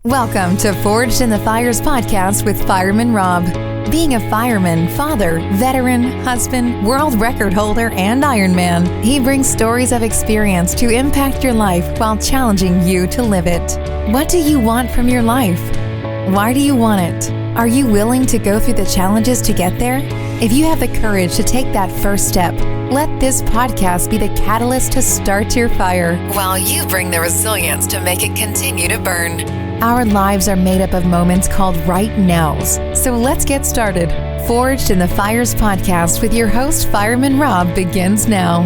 Welcome to Forged in the Fires podcast with Fireman Rob. Being a fireman, father, veteran, husband, world record holder, and Ironman, he brings stories of experience to impact your life while challenging you to live it. What do you want from your life? Why do you want it? Are you willing to go through the challenges to get there? If you have the courage to take that first step, let this podcast be the catalyst to start your fire, while you bring the resilience to make it continue to burn. Our lives are made up of moments called right nows. So let's get started. Forged in the Fires podcast with your host, Fireman Rob, begins now.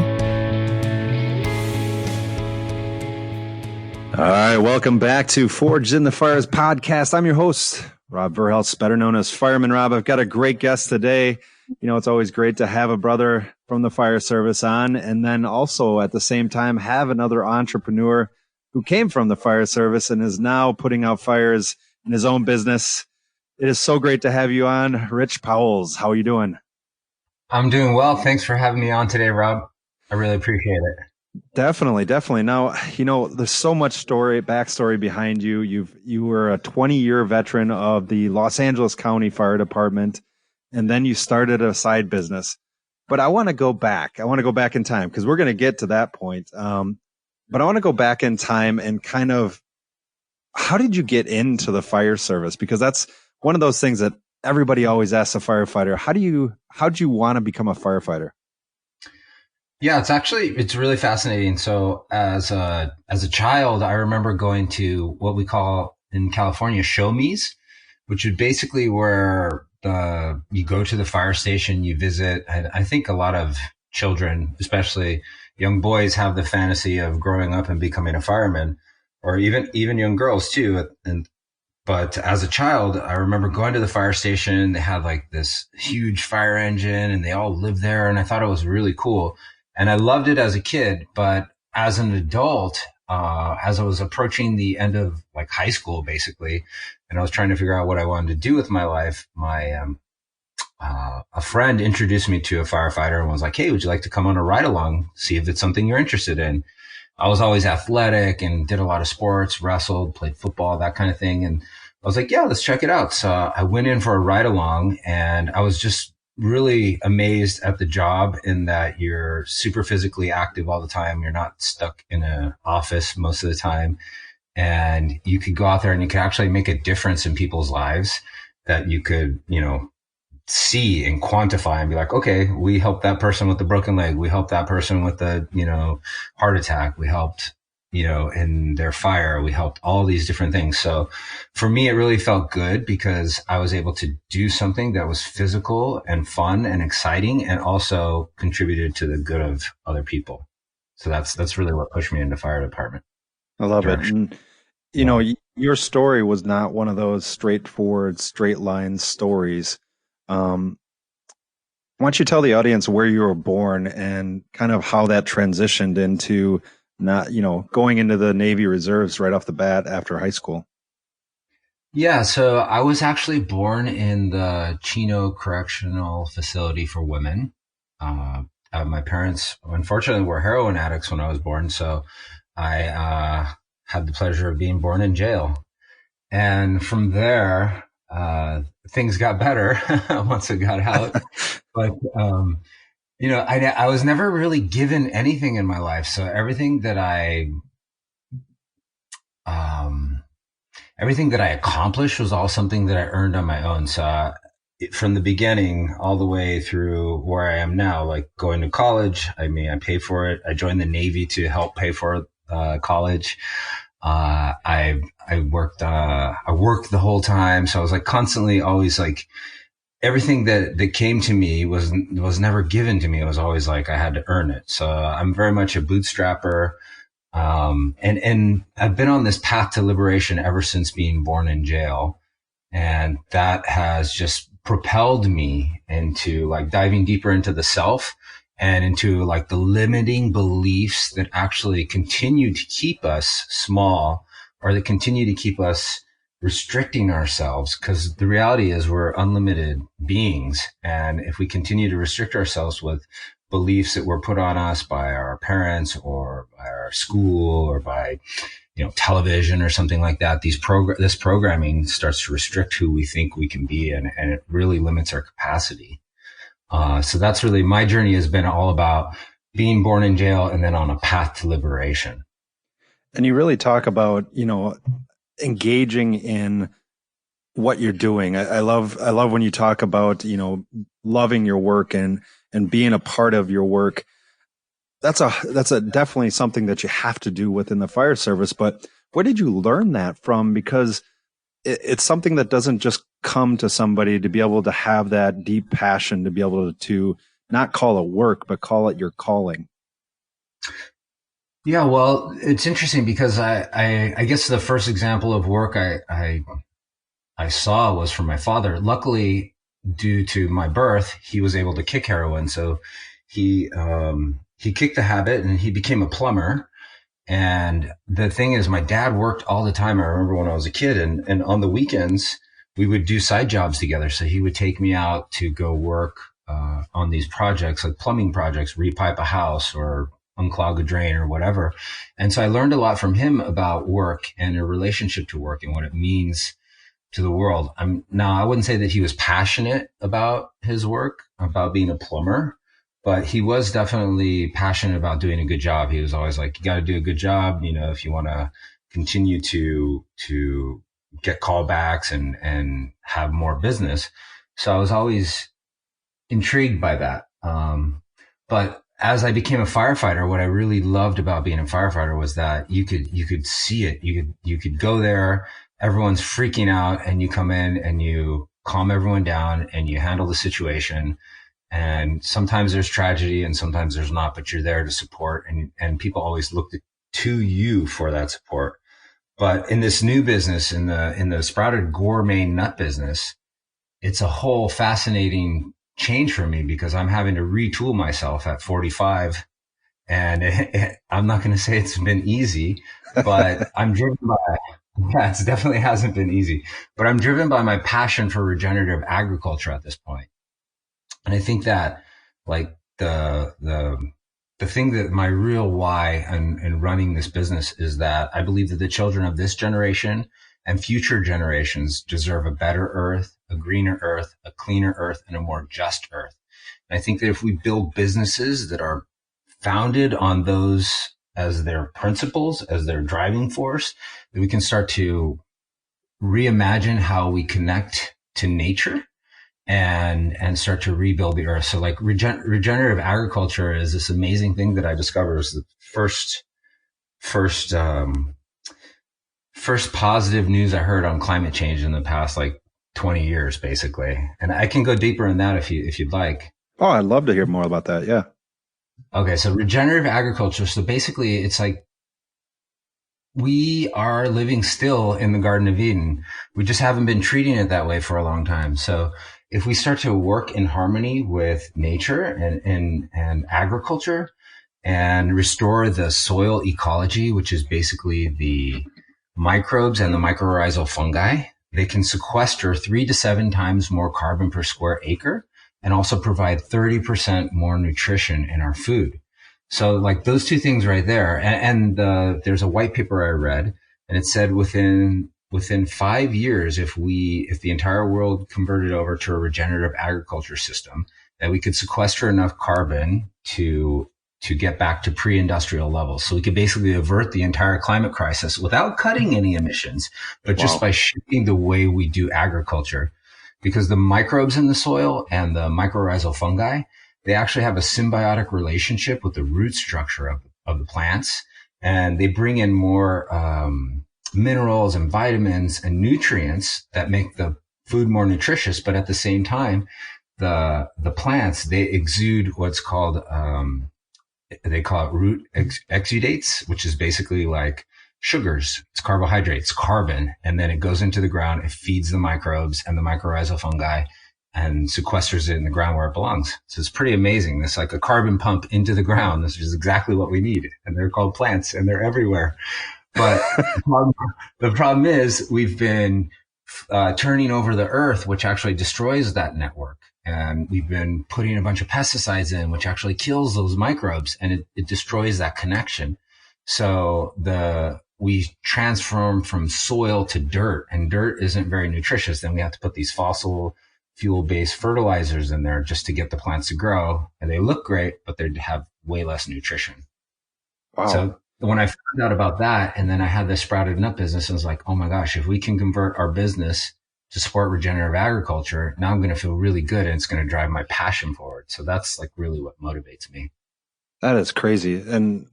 All right, welcome back to Forged in the Fires podcast. I'm your host, Rob Verhelst, better known as Fireman Rob. I've got a great guest today. You know, it's always great to have a brother from the fire service on, and then also at the same time have another entrepreneur who came from the fire service and is now putting out fires in his own business. It is so great to have you on, Rich Pauwels. How are you doing? I'm doing well. Thanks for having me on today, Rob. I really appreciate it. Definitely. Now, you know, there's so much backstory behind you. You were a 20-year veteran of the Los Angeles County Fire Department, and then you started a side business. But I want to go back. I want to go back in time because we're going to get to that point. But I want to go back in time and kind of, how did you get into the fire service? Because that's one of those things that everybody always asks a firefighter. How'd you want to become a firefighter? Yeah, it's really fascinating. So as a child, I remember going to what we call in California show me's, which is basically where you go to the fire station, you visit. I think a lot of children, especially young boys, have the fantasy of growing up and becoming a fireman, or even young girls too. But as a child, I remember going to the fire station. They had like this huge fire engine and they all lived there. And I thought it was really cool. And I loved it as a kid. But as an adult, as I was approaching the end of like high school, basically, and I was trying to figure out what I wanted to do with my life, a friend introduced me to a firefighter and was like, "Hey, would you like to come on a ride along? See if it's something you're interested in." I was always athletic and did a lot of sports, wrestled, played football, that kind of thing. And I was like, yeah, let's check it out. So I went in for a ride along and I was just really amazed at the job in that you're super physically active all the time. You're not stuck in an office most of the time. And you could go out there and you could actually make a difference in people's lives that you could, see and quantify and be like, okay, we helped that person with the broken leg. We helped that person with the, heart attack. We helped, in their fire. We helped all these different things. So for me, it really felt good because I was able to do something that was physical and fun and exciting and also contributed to the good of other people. So that's really what pushed me into fire department. I love it. And, your story was not one of those straightforward, straight line stories. Why don't you tell the audience where you were born and kind of how that transitioned into not, going into the Navy Reserves right off the bat after high school? Yeah, so I was actually born in the Chino Correctional Facility for Women. My parents, unfortunately, were heroin addicts when I was born, so I had the pleasure of being born in jail. And from there, things got better once I got out. But, I was never really given anything in my life. So everything that I accomplished was all something that I earned on my own. So from the beginning all the way through where I am now, like going to college, I paid for it. I joined the Navy to help pay for college. I worked the whole time. So I was like constantly always like everything that came to me was never given to me. It was always like I had to earn it. So I'm very much a bootstrapper. And I've been on this path to liberation ever since being born in jail. And that has just propelled me into like diving deeper into the self and into like the limiting beliefs that actually continue to keep us small or that continue to keep us restricting ourselves. Because the reality is we're unlimited beings. And if we continue to restrict ourselves with beliefs that were put on us by our parents or by our school or by television or something like that, this programming starts to restrict who we think we can be, and it really limits our capacity. So that's really, my journey has been all about being born in jail and then on a path to liberation. And you really talk about, engaging in what you're doing. I love when you talk about, loving your work and being a part of your work. That's a definitely something that you have to do within the fire service. But where did you learn that from? Because it's something that doesn't just come to somebody, to be able to have that deep passion, to be able to not call it work, but call it your calling. Yeah, well, it's interesting because I guess the first example of work I saw was from my father. Luckily, due to my birth, he was able to kick heroin. So he kicked the habit and he became a plumber. And the thing is, my dad worked all the time. I remember when I was a kid, and on the weekends, we would do side jobs together. So he would take me out to go work on these projects, like plumbing projects, repipe a house or unclog a drain or whatever. And so I learned a lot from him about work and a relationship to work and what it means to the world. I wouldn't say that he was passionate about his work, about being a plumber, but he was definitely passionate about doing a good job. He was always like, you got to do a good job, if you want to continue to get callbacks and have more business. So I was always intrigued by that. But as I became a firefighter, what I really loved about being a firefighter was that you could see it. You could go there, everyone's freaking out, and you come in and you calm everyone down and you handle the situation. And sometimes there's tragedy and sometimes there's not, but you're there to support, and people always look to you for that support. But in this new business, in the sprouted gourmet nut business, it's a whole fascinating change for me because I'm having to retool myself at 45. And I'm not going to say it's been easy, but I'm driven by, yeah, it definitely hasn't been easy, but I'm driven by my passion for regenerative agriculture at this point. And I think that like the thing that my real why in running this business is that I believe that the children of this generation and future generations deserve a better earth, a greener earth, a cleaner earth, and a more just earth. And I think that if we build businesses that are founded on those as their principles, as their driving force, that we can start to reimagine how we connect to nature and start to rebuild the earth. So like regenerative agriculture is this amazing thing that I discovered. It was the first positive news I heard on climate change in the past like 20 years, basically. And I can go deeper in that if you'd like. Oh, I'd love to hear more about that. Yeah. Okay. So regenerative agriculture. So basically it's like we are living still in the Garden of Eden. We just haven't been treating it that way for a long time. So if we start to work in harmony with nature and agriculture and restore the soil ecology, which is basically the microbes and the mycorrhizal fungi, they can sequester 3 to 7 times more carbon per square acre and also provide 30% more nutrition in our food. So like those two things right there. And there's a white paper I read, and it said within 5 years, if the entire world converted over to a regenerative agriculture system, that we could sequester enough carbon to get back to pre-industrial levels. So we could basically avert the entire climate crisis without cutting any emissions, but just by shifting the way we do agriculture. Because the microbes in the soil and the mycorrhizal fungi, they actually have a symbiotic relationship with the root structure of the plants, and they bring in more minerals and vitamins and nutrients that make the food more nutritious. But at the same time, the plants, they exude what's called they call it root exudates, which is basically like sugars. It's carbohydrates, carbon, and then it goes into the ground. It feeds the microbes and the mycorrhizal fungi and sequesters it in the ground where it belongs. So it's pretty amazing. It's like a carbon pump into the ground. This is exactly what we need. And they're called plants, and they're everywhere. But the problem is we've been turning over the earth, which actually destroys that network. And we've been putting a bunch of pesticides in, which actually kills those microbes, and it destroys that connection. So we transform from soil to dirt, and dirt isn't very nutritious. Then we have to put these fossil fuel based fertilizers in there just to get the plants to grow. And they look great, but they have way less nutrition. Wow. So when I found out about that, and then I had this sprouted nut business, I was like, oh my gosh, if we can convert our business to support regenerative agriculture, now I'm going to feel really good, and it's going to drive my passion forward. So that's like really what motivates me. That is crazy. And,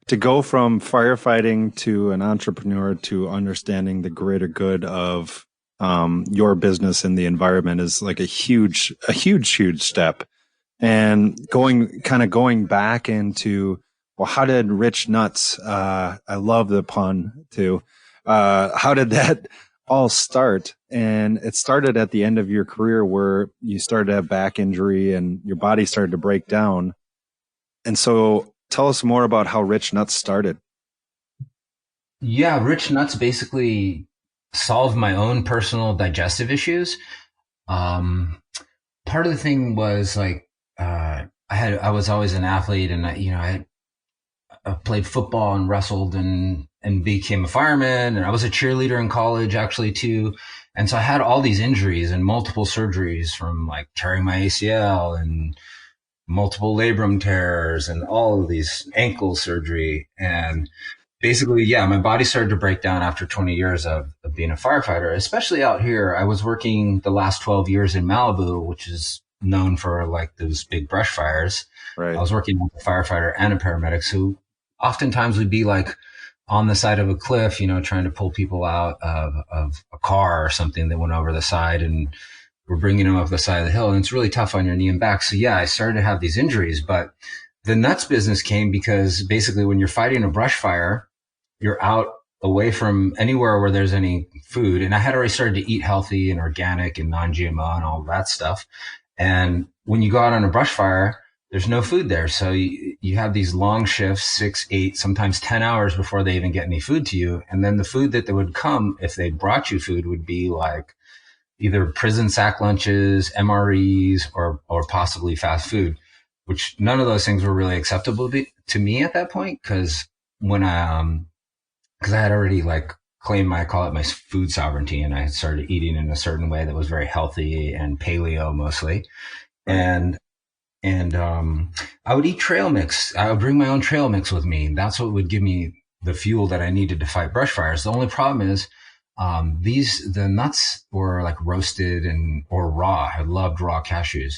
to go from firefighting to an entrepreneur to understanding the greater good of your business and the environment is like a huge step. And going back into, well, how did Rich Nuts, I love the pun too. How did that all start? And it started at the end of your career where you started to have back injury and your body started to break down. And so tell us more about how Rich Nuts started. Yeah, Rich Nuts basically solved my own personal digestive issues. Part of the thing was like, I was always an athlete, and I played football and wrestled and became a fireman, and I was a cheerleader in college actually too. And so I had all these injuries and multiple surgeries, from like tearing my ACL and multiple labrum tears and all of these ankle surgery. And basically, yeah, my body started to break down after 20 years of being a firefighter, especially out here. I was working the last 12 years in Malibu, which is known for like those big brush fires. Right. I was working as a firefighter and a paramedic. So oftentimes we'd be like on the side of a cliff, trying to pull people out of a car or something that went over the side, and we're bringing them up the side of the hill, and it's really tough on your knee and back. So yeah, I started to have these injuries, but the nuts business came because basically when you're fighting a brush fire, you're out away from anywhere where there's any food. And I had already started to eat healthy and organic and non-GMO and all that stuff. And when you go out on a brush fire, there's no food there. So you have these long shifts, 6, 8, sometimes 10 hours before they even get any food to you. And then the food that would come if they brought you food would be like either prison sack lunches, MREs, or possibly fast food, which none of those things were really acceptable to me at that point. Cause when cause I had already like claimed I call it my food sovereignty, and I started eating in a certain way that was very healthy and paleo mostly. And I would eat trail mix. I would bring my own trail mix with me. That's what would give me the fuel that I needed to fight brush fires. The only problem is, the nuts were like roasted or raw. I loved raw cashews,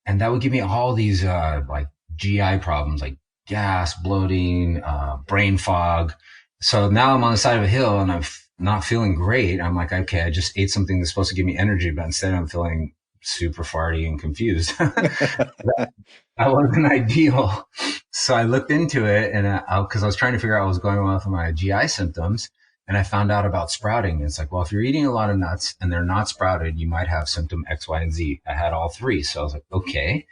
and that would give me all these, like GI problems, like gas, bloating, brain fog. So now I'm on the side of a hill and I'm not feeling great. I'm like, okay, I just ate something that's supposed to give me energy, but instead I'm feeling super farty and confused. That wasn't ideal. So I looked into it, and cause I was trying to figure out what was going on with my GI symptoms. And I found out about sprouting. It's like, well, if you're eating a lot of nuts and they're not sprouted, you might have symptom X, Y, and Z. I had all three. So I was like, okay,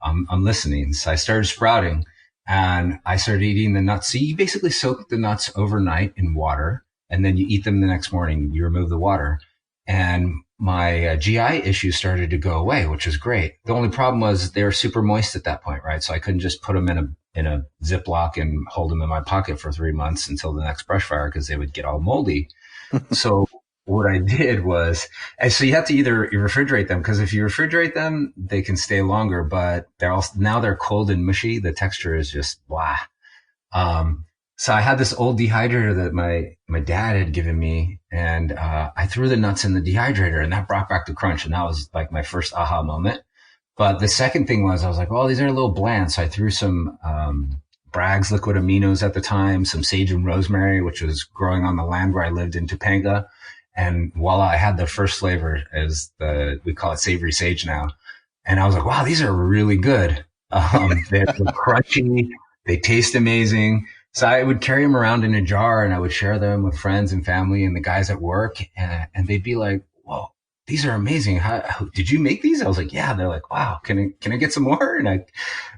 I'm listening. So I started sprouting, and I started eating the nuts. So you basically soak the nuts overnight in water, and then you eat them the next morning. You remove the water, and my GI issues started to go away, which was great. The only problem was they were super moist at that point, right? So I couldn't just put them in a Ziploc and hold them in my pocket for 3 months until the next brush fire, because they would get all moldy. So what I did was, and so you have to either refrigerate them, because if you refrigerate them, they can stay longer, but now they're cold and mushy. The texture is just blah. So I had this old dehydrator that my dad had given me, and I threw the nuts in the dehydrator, and that brought back the crunch. And that was like my first aha moment. But the second thing was, I was like, well, these are a little bland. So I threw some Bragg's liquid aminos at the time, some sage and rosemary, which was growing on the land where I lived in Topanga. And voila, I had the first flavor, we call it savory sage now. And I was like, wow, these are really good. They're crunchy. They taste amazing. So I would carry them around in a jar, and I would share them with friends and family and the guys at work. And they'd be like, whoa, these are amazing. How did you make these? I was like, yeah. They're like, wow, can I get some more? And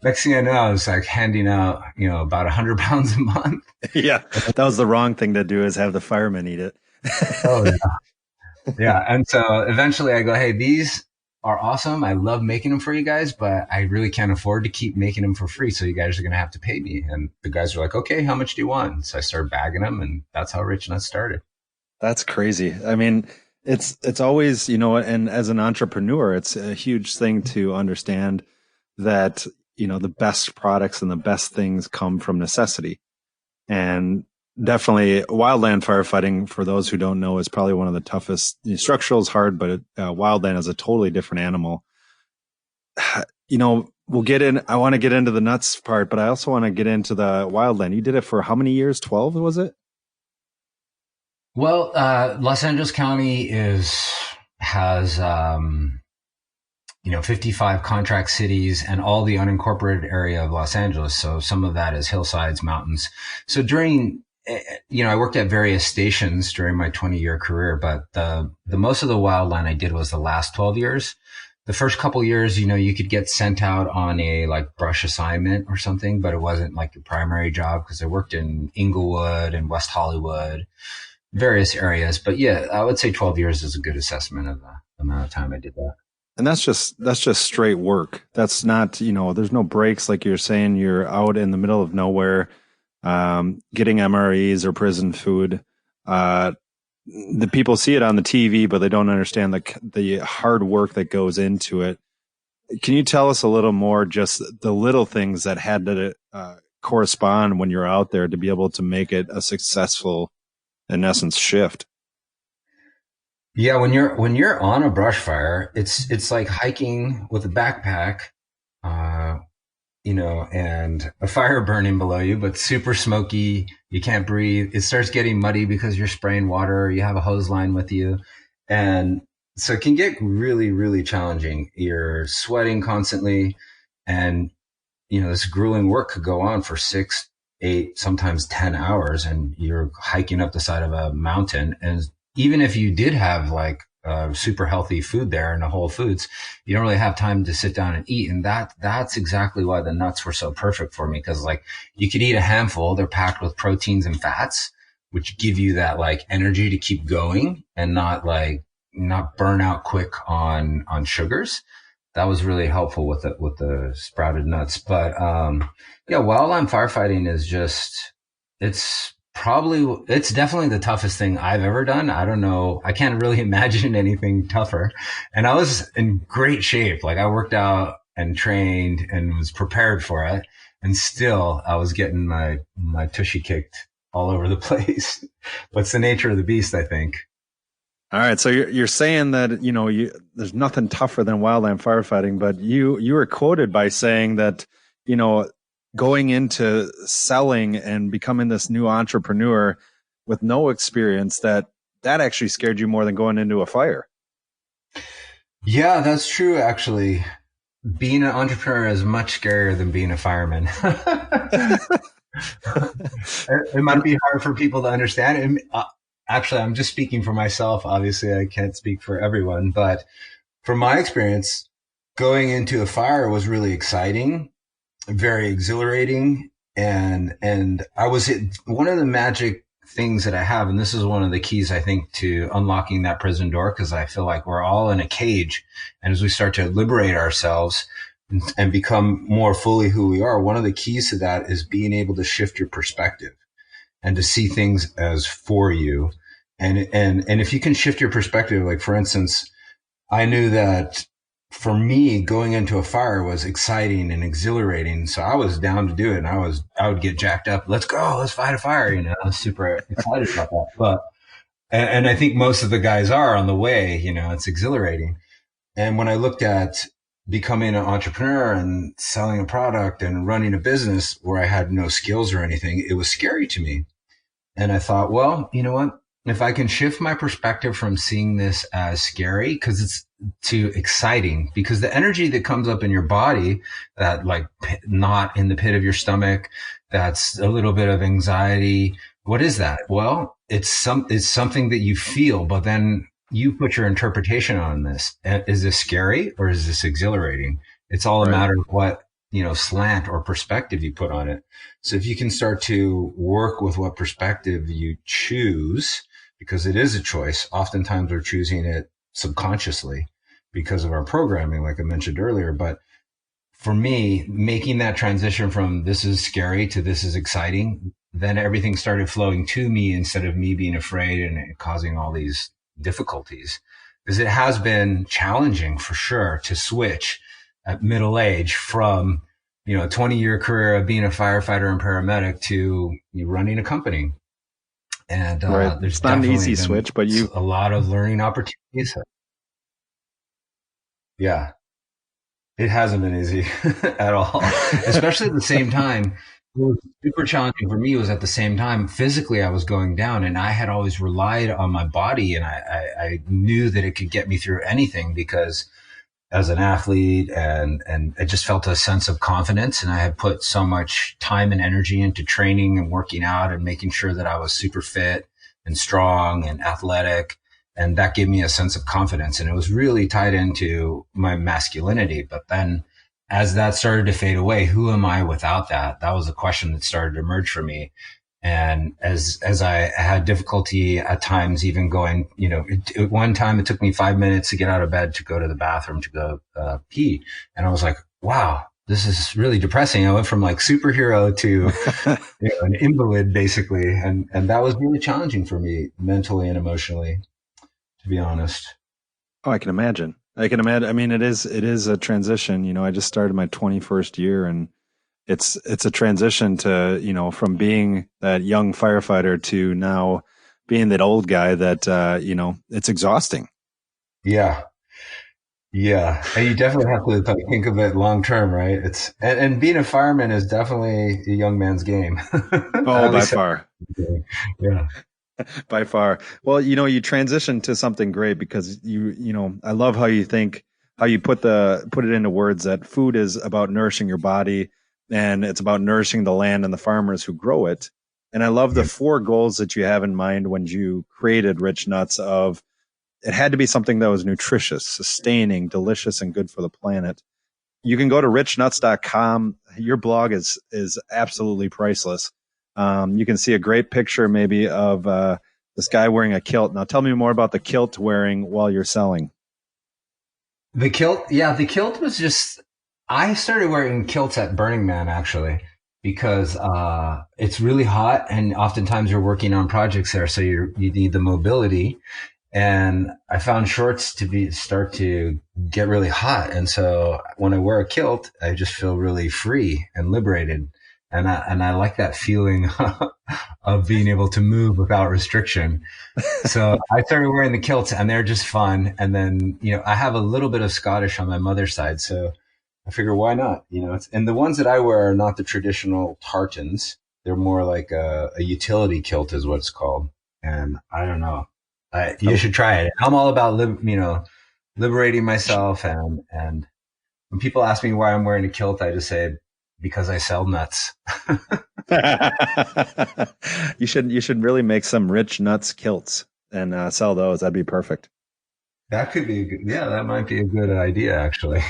next thing I know, I was like handing out, about 100 pounds a month. Yeah. That was the wrong thing to do, is have the firemen eat it. Oh yeah. Yeah. And so eventually I go, hey, these are awesome. I love making them for you guys, but I really can't afford to keep making them for free. So you guys are going to have to pay me. And the guys were like, okay, how much do you want? So I started bagging them, and that's how Rich Nuts started. That's crazy. I mean, it's always, and as an entrepreneur, it's a huge thing to understand that, the best products and the best things come from necessity. And definitely wildland firefighting, for those who don't know, is probably one of the toughest. Structural is hard, but wildland is a totally different animal. We'll get in. I want to get into the nuts part, but I also want to get into the wildland. You did it for how many years? 12, was it? Well, Los Angeles County has 55 contract cities and all the unincorporated area of Los Angeles. So some of that is hillsides, mountains. So during, I worked at various stations during my 20-year career, but the most of the wildland I did was the last 12 years. The first couple years, you could get sent out on a like brush assignment or something, but it wasn't like your primary job, because I worked in Inglewood and West Hollywood, various areas. But yeah, I would say 12 years is a good assessment of the amount of time I did that. And that's just straight work. That's not, there's no breaks. Like you're saying, you're out in the middle of nowhere, getting MREs or prison food. The people see it on the TV, but they don't understand the hard work that goes into it. Can you tell us a little more, just the little things that had to correspond when you're out there to be able to make it a successful, in essence, shift? Yeah, when you're on a brush fire, it's like hiking with a backpack, and a fire burning below you, but super smoky. You can't breathe. It starts getting muddy because you're spraying water. You have a hose line with you. And so it can get really, really challenging. You're sweating constantly, and, this grueling work could go on for 6, 8, sometimes 10 hours, and you're hiking up the side of a mountain. And even if you did have like super healthy food there in the Whole Foods, you don't really have time to sit down and eat. And that's exactly why the nuts were so perfect for me. Because like you could eat a handful, they're packed with proteins and fats, which give you that like energy to keep going and not burn out quick on sugars. That was really helpful with the sprouted nuts. But wildland firefighting is it's definitely the toughest thing I've ever done. I don't know. I can't really imagine anything tougher. And I was in great shape. Like I worked out and trained and was prepared for it. And still I was getting my tushy kicked all over the place. But it's the nature of the beast, I think. All right. So you're saying that, there's nothing tougher than wildland firefighting, but you were quoted by saying that, going into selling and becoming this new entrepreneur with no experience, that actually scared you more than going into a fire. Yeah, that's true. Actually, being an entrepreneur is much scarier than being a fireman. It might be hard for people to understand. Actually, I'm just speaking for myself. Obviously, I can't speak for everyone, but from my experience, going into a fire was really exciting, very exhilarating. And one of the magic things that I have, and this is one of the keys, I think, to unlocking that prison door, because I feel like we're all in a cage. And as we start to liberate ourselves and become more fully who we are, one of the keys to that is being able to shift your perspective and to see things as for you. And if you can shift your perspective, like for instance, I knew that for me, going into a fire was exciting and exhilarating. So I was down to do it. And I would get jacked up. Let's go. Let's fight a fire. I was super excited about that. But, and I think most of the guys are on the way, it's exhilarating. And when I looked at becoming an entrepreneur and selling a product and running a business where I had no skills or anything, it was scary to me. And I thought, well, you know what? If I can shift my perspective from seeing this as scary, because it's to exciting, because the energy that comes up in your body, that like knot in the pit of your stomach, that's a little bit of anxiety. What is that? Well, it's something that you feel, but then you put your interpretation on this. Is this scary or is this exhilarating? It's all a matter of what, slant or perspective you put on it. So if you can start to work with what perspective you choose, because it is a choice. Oftentimes we're choosing it subconsciously. because of our programming, like I mentioned earlier. But for me, making that transition from this is scary to this is exciting, then everything started flowing to me instead of me being afraid and causing all these difficulties. Because it has been challenging for sure to switch at middle age from, a 20-year career of being a firefighter and paramedic to running a company. And Right. there's It's not an definitely easy been switch, but a lot of learning opportunities. Yeah. It hasn't been easy at all, especially at the same time. What was super challenging for me was at the same time, physically, I was going down and I had always relied on my body and I knew that it could get me through anything because as an athlete and I just felt a sense of confidence and I had put so much time and energy into training and working out and making sure that I was super fit and strong and athletic. And that gave me a sense of confidence. And it was really tied into my masculinity. But then as that started to fade away, who am I without that? That was a question that started to emerge for me. And as I had difficulty at times, even going, one time it took me 5 minutes to get out of bed to go to the bathroom to go pee. And I was like, wow, this is really depressing. I went from like superhero to an invalid basically. And that was really challenging for me mentally and emotionally, to be honest. Oh, I can imagine. I can imagine. I mean, it is a transition. I just started my 21st year and it's a transition to, from being that young firefighter to now being that old guy that, it's exhausting. Yeah. Yeah. And you definitely have to think of it long term, right? And being a fireman is definitely a young man's game. Oh, by far. Yeah. By far. Well, you transition to something great because I love how you think, how you put it into words that food is about nourishing your body and it's about nourishing the land and the farmers who grow it. And I love the 4 goals that you have in mind when you created Rich Nuts of it had to be something that was nutritious, sustaining, delicious, and good for the planet. You can go to richnuts.com. Your blog is absolutely priceless. You can see a great picture maybe of this guy wearing a kilt. Now tell me more about the kilt wearing while you're selling. The kilt, yeah, the kilt was just, I started wearing kilts at Burning Man actually, because it's really hot and oftentimes you're working on projects there, so you need the mobility. And I found shorts to start to get really hot. And so when I wear a kilt, I just feel really free and liberated. And I like that feeling of being able to move without restriction. So I started wearing the kilts and they're just fun. And then, I have a little bit of Scottish on my mother's side. So I figure why not? And the ones that I wear are not the traditional tartans. They're more like a utility kilt is what it's called. And I don't know. You should try it. I'm all about, liberating myself. And when people ask me why I'm wearing a kilt, I just say, because I sell nuts. You should really make some Rich Nuts kilts and sell those. That'd be perfect. That could be that might be a good idea, actually.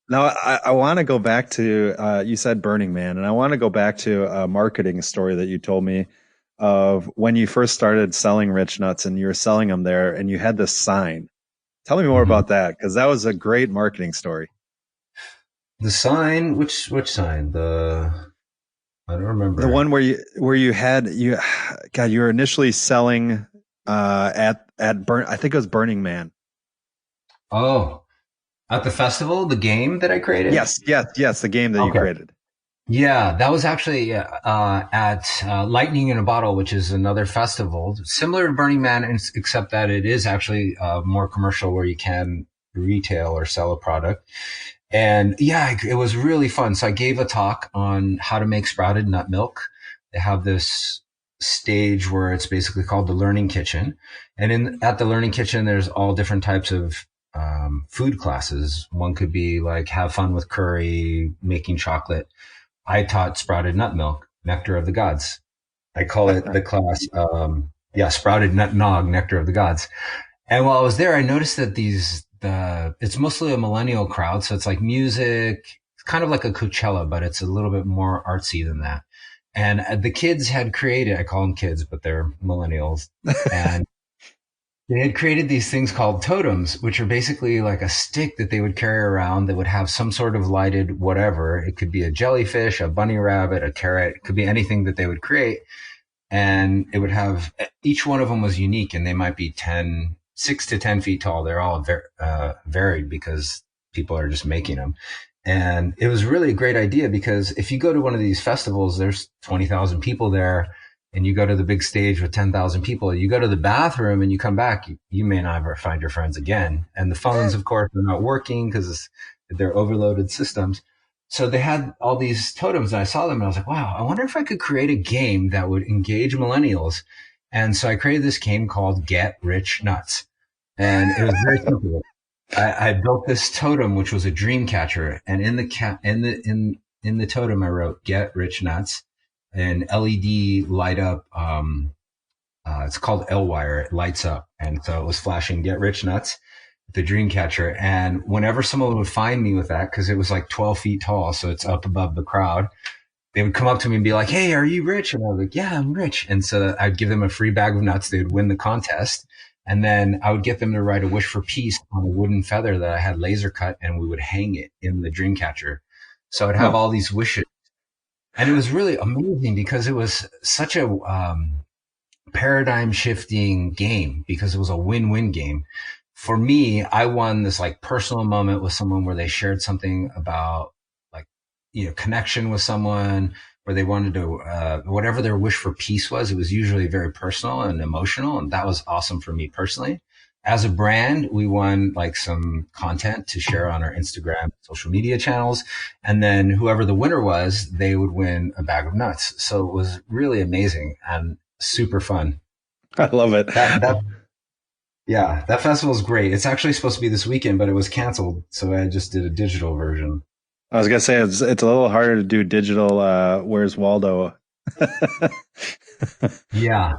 Now, I want to go back to, you said Burning Man, and I want to go back to a marketing story that you told me of when you first started selling Rich Nuts and you were selling them there and you had this sign. Tell me more about that, because that was a great marketing story. The sign, which sign? I don't remember. The one where you were initially selling at I think it was Burning Man. Oh, at the festival, the game that I created? Yes, the game that you created. Yeah, that was actually at Lightning in a Bottle, which is another festival similar to Burning Man, except that it is actually more commercial where you can retail or sell a product. And yeah, it was really fun. So I gave a talk on how to make sprouted nut milk. They have this stage where it's basically called the Learning Kitchen. And at the Learning Kitchen, there's all different types of food classes. One could be like have fun with curry, making chocolate. I taught sprouted nut milk, nectar of the gods. I call it the class, sprouted nut nog, nectar of the gods. And while I was there, I noticed that it's mostly a millennial crowd. So it's like music, it's kind of like a Coachella, but it's a little bit more artsy than that. And the kids had created, I call them kids, but they're millennials. And They had created these things called totems, which are basically like a stick that they would carry around that would have some sort of lighted whatever. It could be a jellyfish, a bunny rabbit, a carrot. It could be anything that they would create. And it would have, each one of them was unique, and they might be 6 to 10 feet tall. They're all varied because people are just making them. And it was really a great idea because if you go to one of these festivals, there's 20,000 people there, and you go to the big stage with 10,000 people. You go to the bathroom and you come back, you may not ever find your friends again. And the phones, of course, are not working because they're overloaded systems. So they had all these totems, and I saw them and I was like, wow, I wonder if I could create a game that would engage millennials. And so I created this game called Get Rich Nuts. And it was very simple. I built this totem, which was a dream catcher. And in the totem, I wrote Get Rich Nuts, an LED light up, it's called L-Wire. It lights up. And so it was flashing Get Rich Nuts, the dream catcher. And whenever someone would find me with that, because it was like 12 feet tall, so it's up above the crowd, they would come up to me and be like, hey, are you rich? And I was like, yeah, I'm rich. And so I'd give them a free bag of nuts. They would win the contest. And then I would get them to write a wish for peace on a wooden feather that I had laser cut, and we would hang it in the dream catcher. So I'd have all these wishes. And it was really amazing because it was such a paradigm shifting game, because it was a win-win game. For me, I won this like personal moment with someone where they shared something about like, connection with someone, where they wanted to, whatever their wish for peace was. It was usually very personal and emotional. And that was awesome for me personally. As a brand, we won like some content to share on our Instagram, social media channels. And then whoever the winner was, they would win a bag of nuts. So it was really amazing and super fun. I love it. Yeah, that festival is great. It's actually supposed to be this weekend, but it was canceled. So I just did a digital version. I was gonna say it's a little harder to do digital. Where's Waldo? Yeah,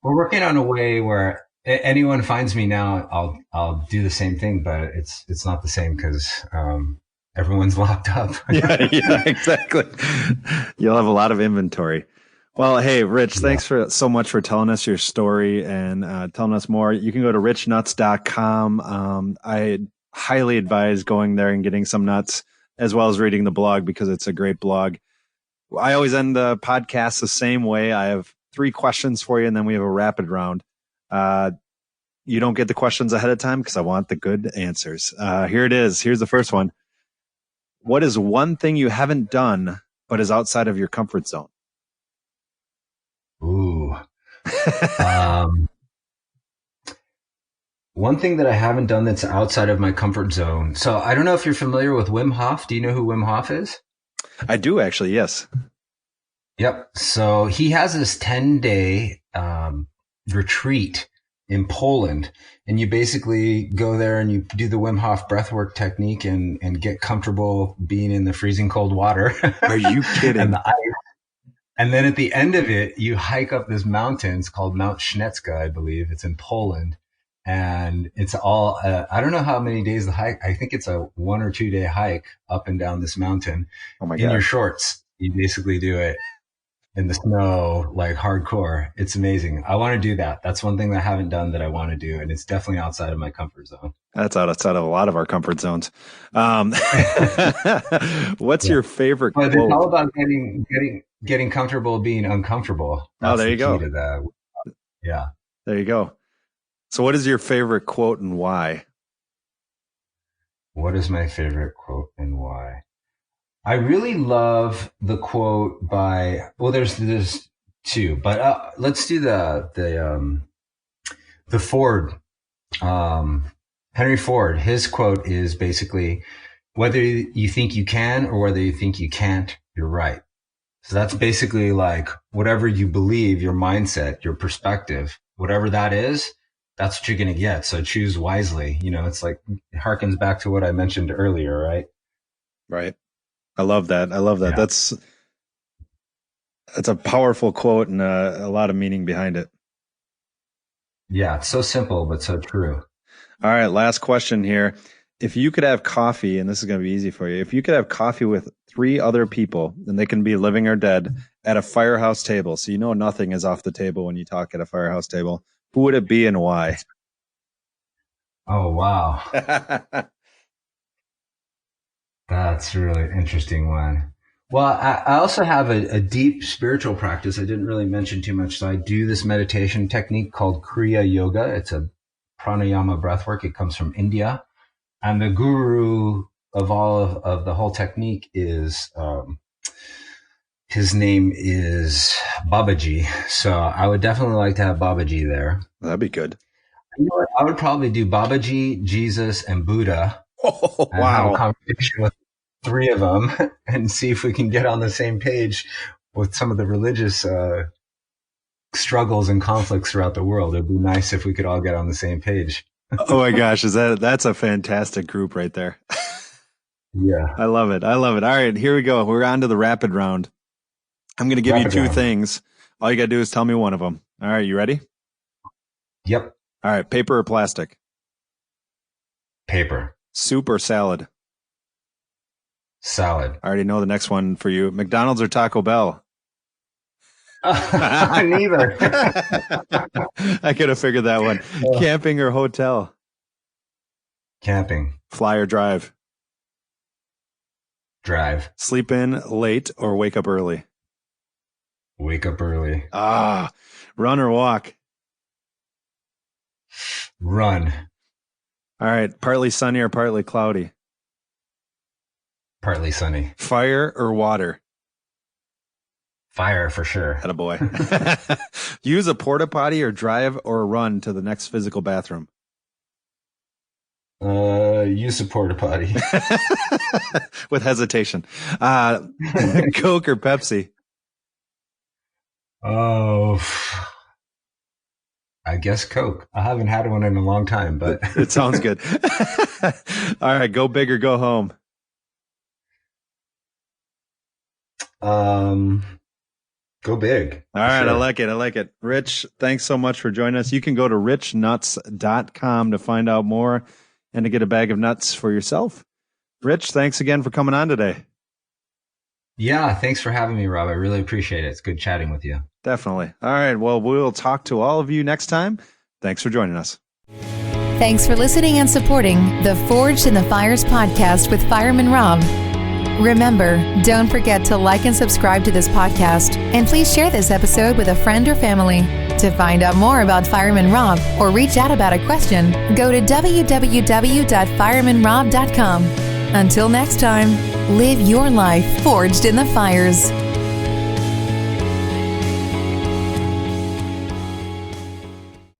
we're working on a way where anyone finds me now, I'll do the same thing, but it's not the same because everyone's locked up. yeah, exactly. You'll have a lot of inventory. Well, hey, Rich, thanks for so much for telling us your story and telling us more. You can go to richnuts.com. I highly advise going there and getting some nuts, as well as reading the blog, because it's a great blog. I always end the podcast the same way. I have 3 questions for you, and then we have a rapid round. You don't get the questions ahead of time because I want the good answers. Here it is. Here's the first one. What is one thing you haven't done but is outside of your comfort zone? Ooh. One thing that I haven't done that's outside of my comfort zone. So I don't know if you're familiar with Wim Hof. Do you know who Wim Hof is? I do, actually. Yes. Yep. So he has this 10-day retreat in Poland, and you basically go there and you do the Wim Hof breathwork technique and get comfortable being in the freezing cold water. Are you kidding? And the ice. And then at the end of it, you hike up this mountain. It's called Mount Śnieżka, I believe. It's in Poland. And it's all, I don't know how many days the hike. I think it's a 1 or 2 day hike up and down this mountain. Oh my God. God. In your shorts. You basically do it in the snow, like hardcore. It's amazing. I want to do that. That's one thing that I haven't done that I want to do. And it's definitely outside of my comfort zone. That's outside of a lot of our comfort zones. What's your favorite quote? But it's all about getting comfortable being uncomfortable. That's there you go. Yeah. There you go. So what is your favorite quote and why? What is my favorite quote and why? I really love the quote by, well, there's 2, but let's do the Ford, Henry Ford. His quote is basically, whether you think you can or whether you think you can't, you're right. So that's basically like whatever you believe, your mindset, your perspective, whatever that is, that's what you're going to get. So choose wisely. It's like, it harkens back to what I mentioned earlier, right? Right. I love that. Yeah. That's a powerful quote and a lot of meaning behind it. Yeah. It's so simple, but so true. All right. Last question here. If you could have coffee, and this is going to be easy for you, if you could have coffee with 3 other people, and they can be living or dead, at a firehouse table, so nothing is off the table when you talk at a firehouse table, who would it be and why? Oh, wow. That's a really interesting one. Well, I also have a deep spiritual practice. I didn't really mention too much. So I do this meditation technique called Kriya Yoga. It's a pranayama breathwork. It comes from India. And the guru of all of the whole technique is, his name is Babaji. So I would definitely like to have Babaji there. That'd be good. You know what? I would probably do Babaji, Jesus, and Buddha. Oh, And have a wow. conversation with three of them and see if we can get on the same page with some of the religious struggles and conflicts throughout the world. It'd be nice if we could all get on the same page. Oh my gosh, that's a fantastic group right there. Yeah. I love it. I love it. All right, here we go. We're on to the rapid round. I'm going to give you two things. All you got to do is tell me one of them. All right, you ready? Yep. All right, paper or plastic? Paper. Soup or salad? Salad. I already know the next one for you. McDonald's or Taco Bell? Neither. I could have figured that one. Camping or hotel? Camping. Fly or drive? Drive. Sleep in late or wake up early? Wake up early. Run or walk? Run. All right, partly sunny or partly cloudy? Partly sunny. Fire or water? Fire for sure. Attaboy. Use a porta potty or drive or run to the next physical bathroom? Use a porta potty. With hesitation. Coke or Pepsi? Oh, I guess Coke. I haven't had one in a long time, but it sounds good. All right, go big or go home? Go big. All right, sure. I like it. I like it. Rich, thanks so much for joining us. You can go to richnuts.com to find out more and to get a bag of nuts for yourself. Rich, thanks again for coming on today. Yeah, thanks for having me, Rob. I really appreciate it. It's good chatting with you. Definitely. All right, well, we'll talk to all of you next time. Thanks for joining us. Thanks for listening and supporting the Forged in the Fires podcast with Fireman Rob. Remember, don't forget to like and subscribe to this podcast, and please share this episode with a friend or family. To find out more about Fireman Rob or reach out about a question, go to www.firemanrob.com. Until next time, live your life forged in the fires.